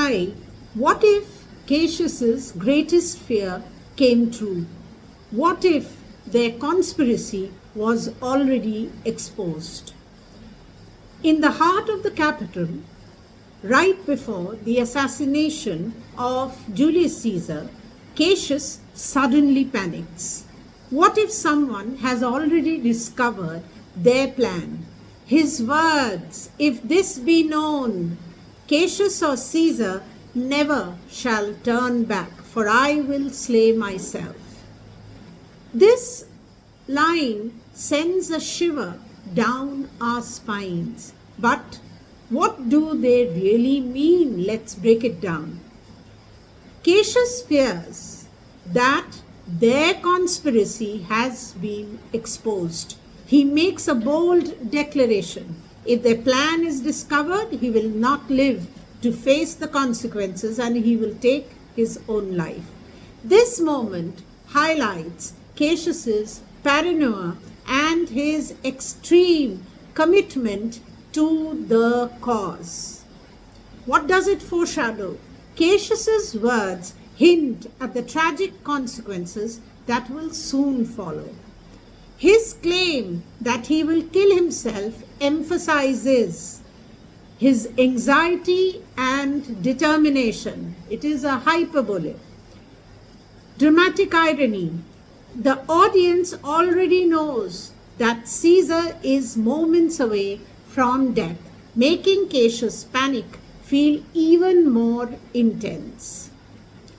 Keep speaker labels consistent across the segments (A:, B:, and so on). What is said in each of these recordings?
A: why, what if Cassius's greatest fear came true? What if their conspiracy was already exposed? In the heart of the capital, right before the assassination of Julius Caesar, Cassius suddenly panics. What if someone has already discovered their plan? His words, "If this be known, Cassius or Caesar never shall turn back, for I will slay myself." This line sends a shiver down our spines. But what do they really mean? Let's break it down. Cassius fears that their conspiracy has been exposed. He makes a bold declaration. If their plan is discovered, he will not live to face the consequences and he will take his own life. This moment highlights Cassius's paranoia and his extreme commitment to the cause. What does it foreshadow? Cassius's words hint at the tragic consequences that will soon follow. His claim that he will kill himself emphasizes his anxiety and determination. It is a hyperbole. Dramatic irony. The audience already knows that Caesar is moments away from death, making Cassius' panic feel even more intense.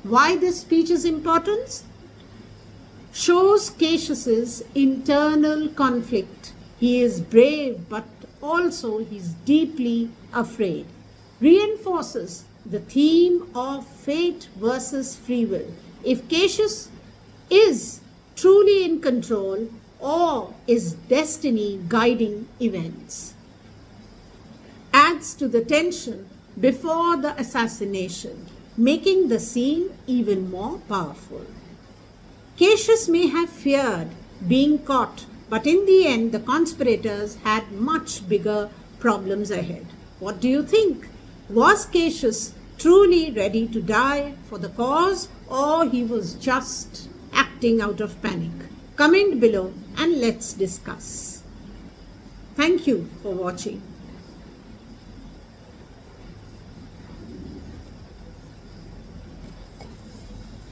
A: Why this speech is important? Shows Cassius's internal conflict. He is brave, but also he's deeply afraid. Reinforces the theme of fate versus free will. If Cassius is truly in control, or is destiny guiding events? Adds to the tension before the assassination, making the scene even more powerful. Cassius may have feared being caught, but in the end, the conspirators had much bigger problems ahead. What do you think? Was Cassius truly ready to die for the cause, or he was just acting out of panic? Comment below and let's discuss. Thank you for watching.